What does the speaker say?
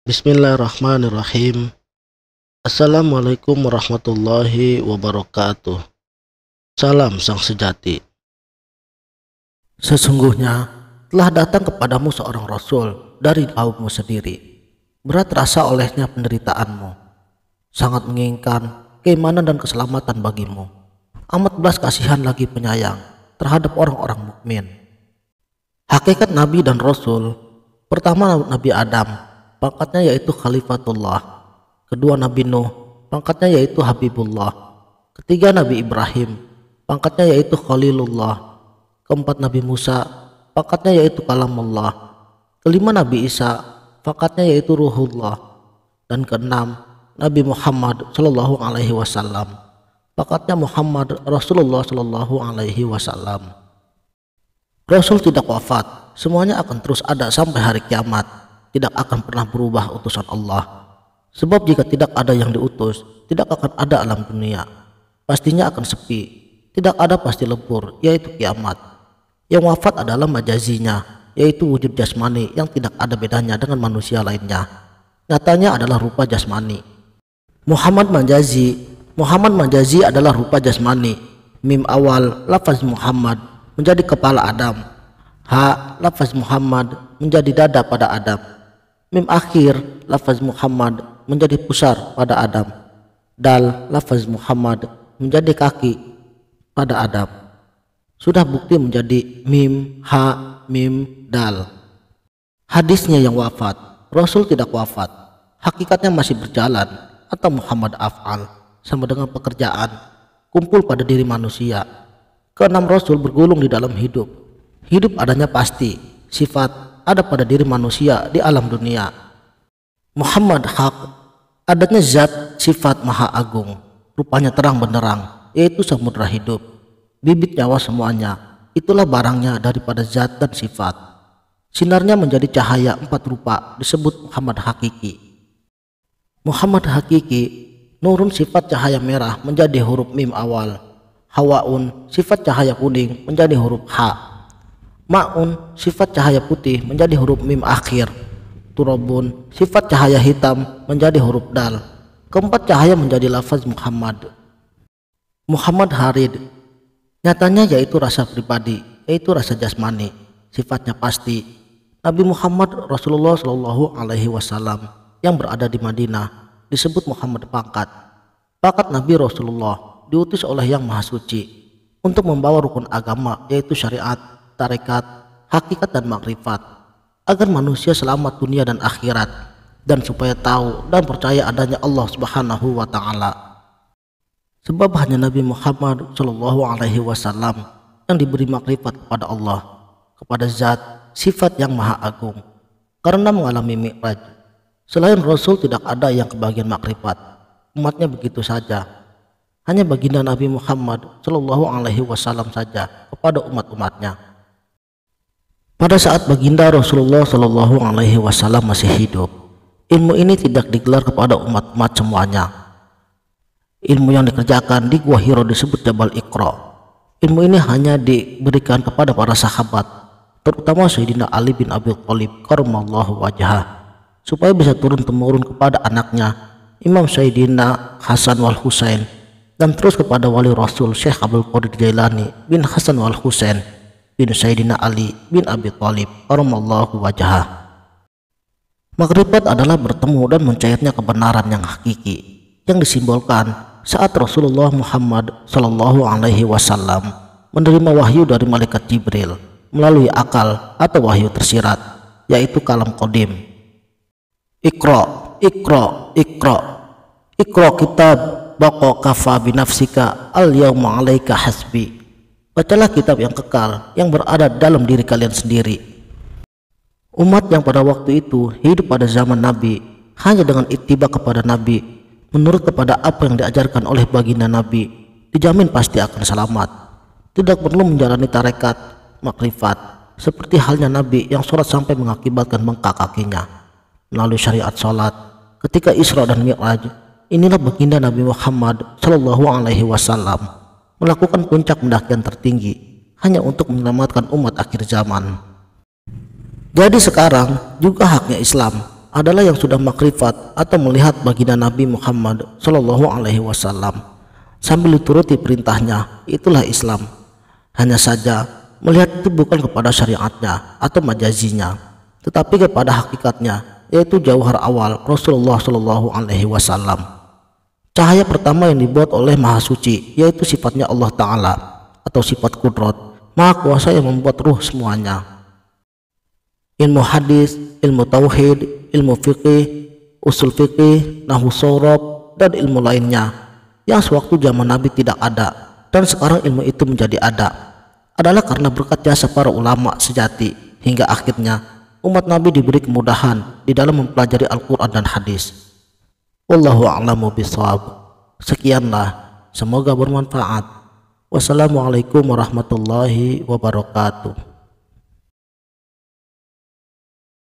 Bismillahirrahmanirrahim. Assalamualaikum warahmatullahi wabarakatuh. Salam sang sejati. Sesungguhnya telah datang kepadamu seorang rasul dari kaummu sendiri. Berat rasa olehnya penderitaanmu, sangat menginginkan keimanan dan keselamatan bagimu. Amat belas kasihan lagi penyayang terhadap orang-orang mukmin. Hakikat nabi dan rasul: pertama Nabi Adam, pangkatnya yaitu Khalifatullah. Kedua Nabi Nuh, pangkatnya yaitu Habibullah. Ketiga Nabi Ibrahim, pangkatnya yaitu Khalilullah. Keempat Nabi Musa, pangkatnya yaitu Kalamullah. Kelima Nabi Isa, pangkatnya yaitu Ruhullah. Dan keenam Nabi Muhammad Shallallahu Alaihi Wasallam, pangkatnya Muhammad Rasulullah Shallallahu Alaihi Wasallam. Rasul tidak wafat, semuanya akan terus ada sampai hari kiamat, tidak akan pernah berubah utusan Allah. Sebab jika tidak ada yang diutus, tidak akan ada alam dunia, pastinya akan sepi, tidak ada pasti lebur, yaitu kiamat. Yang wafat adalah majazinya, yaitu wujud jasmani yang tidak ada bedanya dengan manusia lainnya, nyatanya adalah rupa jasmani. Muhammad majazi adalah rupa jasmani. Mim awal lafaz Muhammad menjadi kepala Adam, ha lafaz Muhammad menjadi dada pada Adam, mim akhir lafaz Muhammad menjadi pusar pada Adam, dal lafaz Muhammad menjadi kaki pada Adam. Sudah bukti menjadi mim, ha, mim, dal. Hadisnya yang wafat, Rasul tidak wafat, hakikatnya masih berjalan, atau Muhammad af'al, sama dengan pekerjaan, kumpul pada diri manusia. Keenam Rasul bergulung di dalam hidup. Hidup adanya pasti, sifat ada pada diri manusia di alam dunia. Muhammad hak, adanya zat sifat maha agung, rupanya terang benderang, yaitu samudra hidup, bibit nyawa semuanya, itulah barangnya daripada zat dan sifat. Sinarnya menjadi cahaya empat rupa, disebut Muhammad hakiki. Muhammad hakiki, nurun sifat cahaya merah menjadi huruf mim awal, hawaun sifat cahaya kuning menjadi huruf ha, ma'un sifat cahaya putih menjadi huruf mim akhir, turabun sifat cahaya hitam menjadi huruf dal. Keempat cahaya menjadi lafaz Muhammad. Muhammad harid, nyatanya yaitu rasa pribadi, yaitu rasa jasmani, sifatnya pasti. Nabi Muhammad Rasulullah Shallallahu Alaihi Wasallam yang berada di Madinah disebut Muhammad pangkat. Pangkat Nabi Rasulullah diutus oleh Yang Maha Suci untuk membawa rukun agama, yaitu syariat, tarekat, hakikat dan makrifat, agar manusia selamat dunia dan akhirat, dan supaya tahu dan percaya adanya Allah Subhanahu wa Ta'ala. Sebab hanya Nabi Muhammad Shallallahu Alaihi Wasallam yang diberi makrifat kepada Allah, kepada zat sifat yang maha agung, karena mengalami mi'raj. Selain Rasul tidak ada yang kebagian makrifat, umatnya begitu saja. Hanya baginda Nabi Muhammad Shallallahu Alaihi Wasallam saja kepada umat-umatnya. Pada saat baginda Rasulullah Shallallahu Alaihi Wasallam masih hidup, ilmu ini tidak digelar kepada umat-umat semuanya. Ilmu yang dikerjakan di Gua Hiro disebut Jabal Iqra. Ilmu ini hanya diberikan kepada para sahabat, terutama Sayyidina Ali bin Abi Thalib karramallahu wajhah, supaya bisa turun-temurun kepada anaknya Imam Sayyidina Hasan wal Husain, dan terus kepada wali Rasul Syekh Abdul Qadir Jailani bin Hasan wal Husain bin Sayyidina Ali bin Abi Thalib karramallahu wajhah. Makrifat adalah bertemu dan mencairnya kebenaran yang hakiki, yang disimbolkan saat Rasulullah Muhammad Sallallahu Alaihi Wasallam menerima wahyu dari malaikat Jibril melalui akal atau wahyu tersirat, yaitu kalam qadim. Iqra, Iqra, Iqra, Iqra kitab baqa kafa binafsika al yawma alaika hasbi. Bacalah kitab yang kekal yang berada dalam diri kalian sendiri. Umat yang pada waktu itu hidup pada zaman Nabi hanya dengan ittiba kepada Nabi, menurut kepada apa yang diajarkan oleh baginda Nabi, dijamin pasti akan selamat. Tidak perlu menjalani tarekat, makrifat, seperti halnya Nabi yang sholat sampai mengakibatkan bengkak kakinya. Melalui syariat sholat ketika Isra dan Mi'raj, inilah baginda Nabi Muhammad Shallallahu Alaihi Wasallam melakukan puncak pendakian tertinggi hanya untuk menyelamatkan umat akhir zaman. Jadi sekarang juga haknya Islam adalah yang sudah makrifat atau melihat baginda Nabi Muhammad Shallallahu Alaihi Wasallam sambil dituruti perintahnya, itulah Islam. Hanya saja melihat itu bukan kepada syariatnya atau majazinya, tetapi kepada hakikatnya, yaitu jauhar awal Rasulullah Shallallahu Alaihi Wasallam. Cahaya pertama yang dibuat oleh Maha Suci, yaitu sifatnya Allah Ta'ala atau sifat kudrat, Maha Kuasa yang membuat ruh semuanya. Ilmu hadis, ilmu tauhid, ilmu fikih, usul fikih, nahwu shorob, dan ilmu lainnya yang sewaktu zaman Nabi tidak ada dan sekarang ilmu itu menjadi ada, adalah karena berkat jasa para ulama sejati hingga akhirnya umat Nabi diberi kemudahan di dalam mempelajari Al-Quran dan hadis. Wallahu a'lamu bishawab. Sekianlah, semoga bermanfaat. Wassalamualaikum warahmatullahi wabarakatuh.